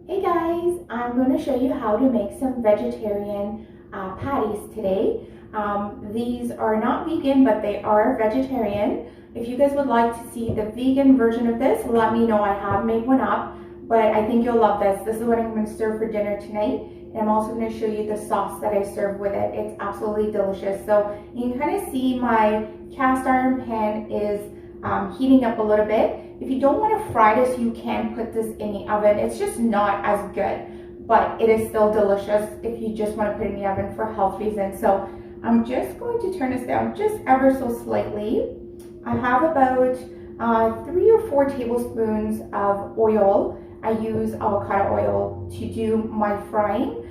Hey guys, I'm going to show you how to make some vegetarian patties today. These are not vegan, but they are vegetarian. If you guys would like to see the vegan version of this, let me know. I have made one up, but I think you'll love this. This is what I'm going to serve for dinner tonight. And I'm also going to show you the sauce that I serve with it. It's absolutely delicious. So you can kind of see my cast iron pan is heating up a little bit. If you don't want to fry this, you can put this in the oven. It's just not as good, but it is still delicious if you just want to put it in the oven for health reasons. So I'm just going to turn this down just ever so slightly. I have about 3 or 4 tablespoons of oil. I use avocado oil to do my frying.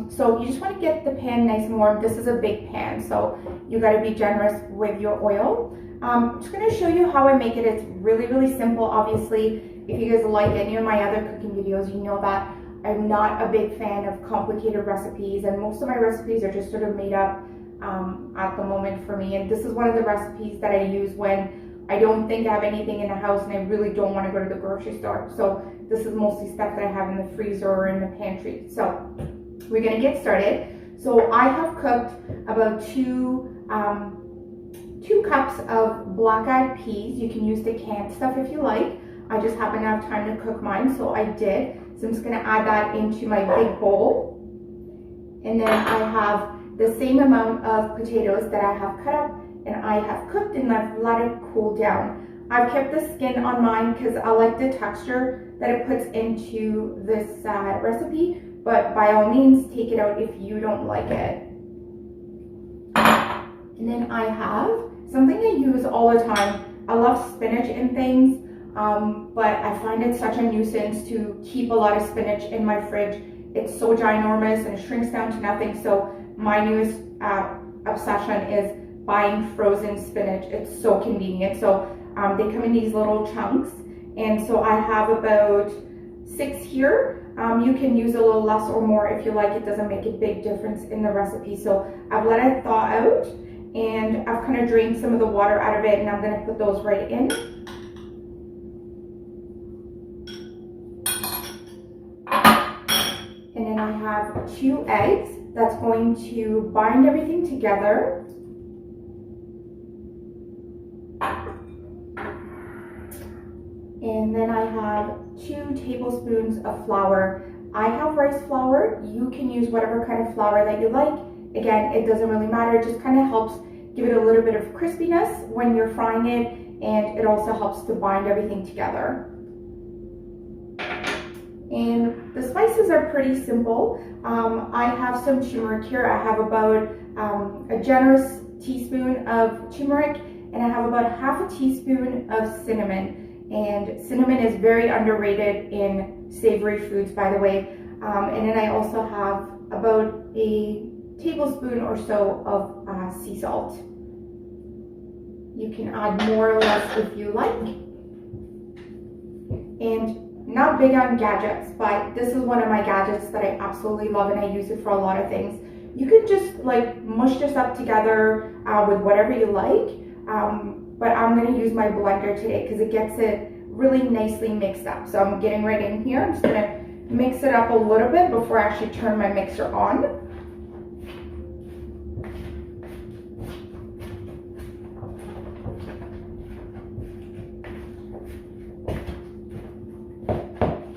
So you just want to get the pan nice and warm. This is a big pan, so you got to be generous with your oil. I'm just going to show you how I make it. It's really, really simple. Obviously, if you guys like any of my other cooking videos, you know that I'm not a big fan of complicated recipes, and most of my recipes are just sort of made up at the moment for me. And this is one of the recipes that I use when I don't think I have anything in the house and I really don't want to go to the grocery store. So this is mostly stuff that I have in the freezer or in the pantry. So we're going to get started. So I have cooked about 2 cups of black-eyed peas. You can use the canned stuff if you like. I just happen to have time to cook mine, so I did. So I'm just going to add that into my big bowl. And then I have the same amount of potatoes that I have cut up and I have cooked, and I've let it cool down. I've kept the skin on mine because I like the texture that it puts into this recipe, but by all means take it out if you don't like it. And then I have something I use all the time. I love spinach in things, but I find it such a nuisance to keep a lot of spinach in my fridge. It's so ginormous and it shrinks down to nothing. So my newest obsession is buying frozen spinach. It's so convenient. So they come in these little chunks. And so I have about 6 here. You can use a little less or more if you like. It doesn't make a big difference in the recipe. So I've let it thaw out, and I've kind of drained some of the water out of it, and I'm going to put those right in. And then I have 2 eggs. That's going to bind everything together. And then I have 2 tablespoons of flour. I have rice flour. You can use whatever kind of flour that you like. Again, it doesn't really matter. It just kind of helps give it a little bit of crispiness when you're frying it, and it also helps to bind everything together. And the spices are pretty simple. I have some turmeric here. I have about a generous teaspoon of turmeric, and I have about half a teaspoon of cinnamon. And cinnamon is very underrated in savory foods, by the way. And then I also have about a tablespoon or so of sea salt. You can add more or less if you like. And not big on gadgets, but this is one of my gadgets that I absolutely love, and I use it for a lot of things. You can just like mush this up together with whatever you like. But I'm going to use my blender today because it gets it really nicely mixed up. So I'm getting right in here. I'm just going to mix it up a little bit before I actually turn my mixer on.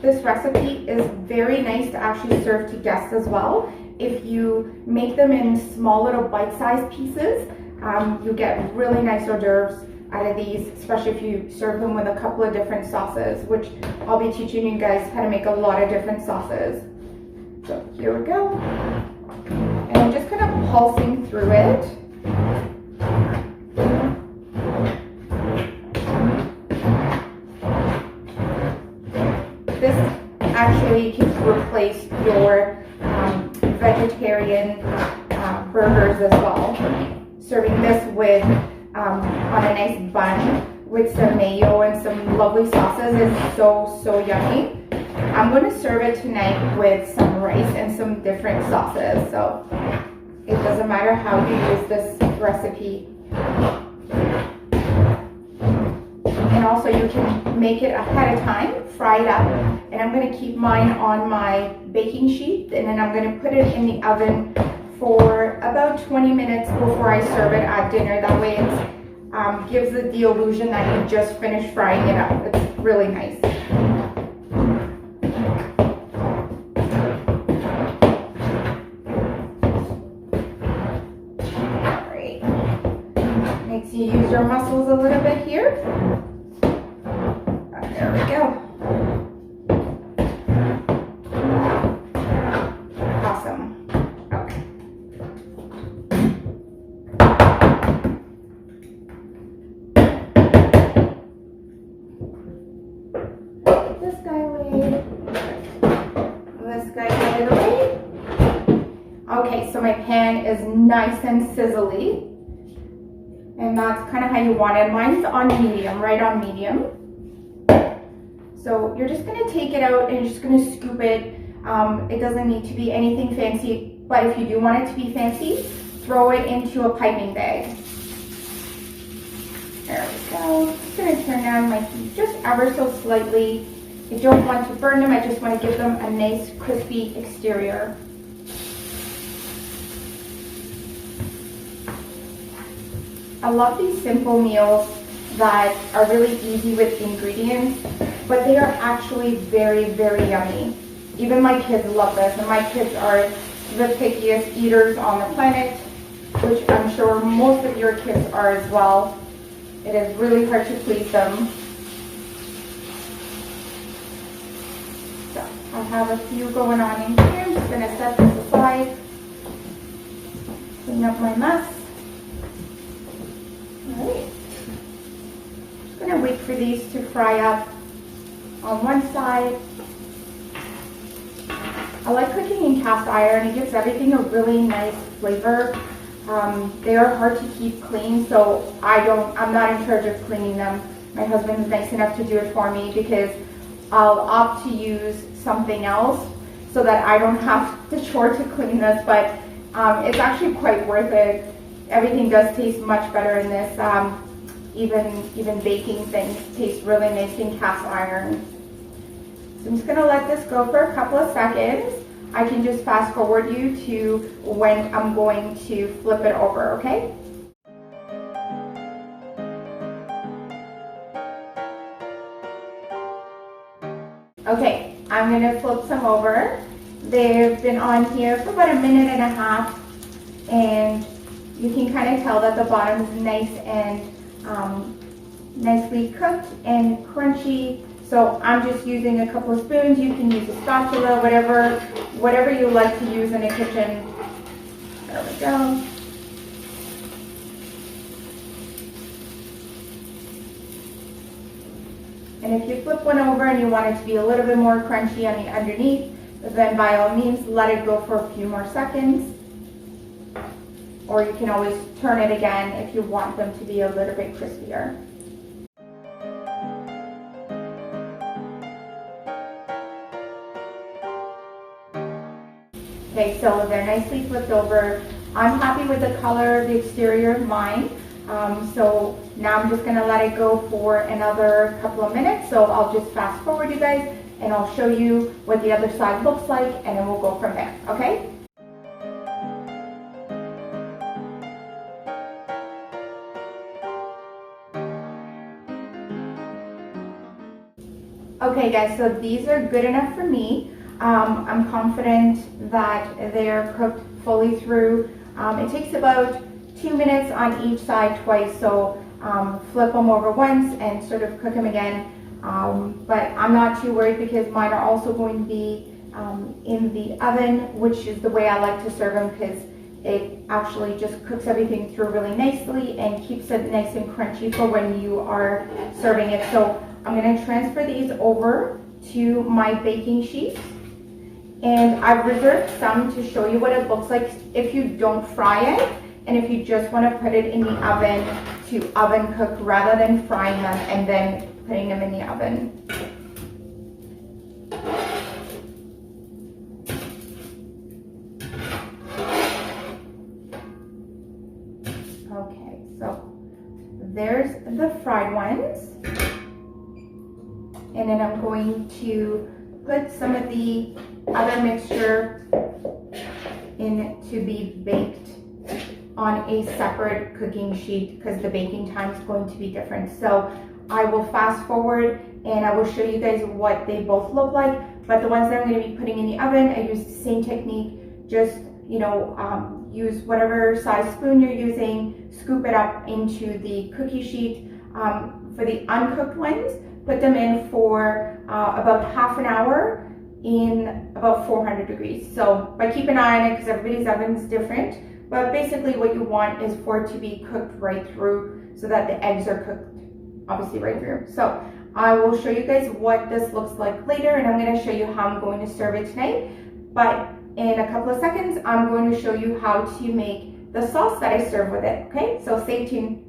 This recipe is very nice to actually serve to guests as well. If you make them in small little bite-sized pieces, you get really nice hors d'oeuvres out of these, especially if you serve them with a couple of different sauces, which I'll be teaching you guys how to make a lot of different sauces. So here we go. And I'm just kind of pulsing through it. This actually can replace your vegetarian burgers as well. Serving this with on a nice bun with some mayo and some lovely sauces is so yummy. I'm going to serve it tonight with some rice and some different sauces, so it doesn't matter how you use this recipe. And also you can make it ahead of time, fry it up. And I'm gonna keep mine on my baking sheet, and then I'm gonna put it in the oven for about 20 minutes before I serve it at dinner. That way it gives it the illusion that you just finished frying it up. It's really nice. All right. Makes you use your muscles a little bit here. There we go. Awesome. Okay. This guy away. This guy out of the way. Okay, so my pan is nice and sizzly. And that's kind of how you want it. Mine's on medium, right on medium. So you're just gonna take it out and you're just gonna scoop it. It doesn't need to be anything fancy, but if you do want it to be fancy, throw it into a piping bag. There we go. Just gonna turn down my heat just ever so slightly. I don't want to burn them, I just want to give them a nice crispy exterior. I love these simple meals that are really easy with ingredients, but they are actually very, very yummy. Even my kids love this, and my kids are the pickiest eaters on the planet, which I'm sure most of your kids are as well. It is really hard to please them. So I have a few going on in here. I'm just gonna set this aside, clean up my mess. Alright, just gonna wait for these to fry up on one side. I like cooking in cast iron. It gives everything a really nice flavor. They are hard to keep clean, so I'm not in charge of cleaning them. My husband is nice enough to do it for me because I'll opt to use something else so that I don't have the chore to clean this, but it's actually quite worth it. Everything does taste much better in this. Even baking things taste really nice in cast iron. So I'm just gonna let this go for a couple of seconds. I can just fast forward you to when I'm going to flip it over, okay? Okay, I'm gonna flip some over. They've been on here for about a minute and a half, and you can kind of tell that the bottom is nice and nicely cooked and crunchy. So I'm just using a couple of spoons. You can use a spatula, whatever you like to use in a kitchen. There we go. And if you flip one over and you want it to be a little bit more crunchy on the underneath, then by all means let it go for a few more seconds. Or you can always turn it again if you want them to be a little bit crispier. Okay, so they're nicely flipped over. I'm happy with the color, the exterior of mine. So now I'm just gonna let it go for another couple of minutes. So I'll just fast forward you guys and I'll show you what the other side looks like, and then we'll go from there, okay? Okay guys, so these are good enough for me. I'm confident that they're cooked fully through. It takes about 2 minutes on each side twice, so flip them over once and sort of cook them again. But I'm not too worried because mine are also going to be in the oven, which is the way I like to serve them, because it actually just cooks everything through really nicely and keeps it nice and crunchy for when you are serving it. So I'm going to transfer these over to my baking sheet. And I've reserved some to show you what it looks like if you don't fry it, and if you just want to put it in the oven to oven cook rather than frying them and then putting them in the oven. Okay, so there's the fried ones. and then I'm going to put some of the other mixture in to be baked on a separate cooking sheet because the baking time is going to be different. So I will fast forward and I will show you guys what they both look like. But the ones that I'm going to be putting in the oven, I use the same technique. Just, you know, use whatever size spoon you're using, scoop it up into the cookie sheet. For the uncooked ones, put them in for about half an hour in about 400 degrees. So, but keep an eye on it because everybody's oven is different. But basically what you want is for it to be cooked right through so that the eggs are cooked obviously right through. So I will show you guys what this looks like later, and I'm going to show you how I'm going to serve it tonight. But in a couple of seconds, I'm going to show you how to make the sauce that I serve with it. Okay, so stay tuned.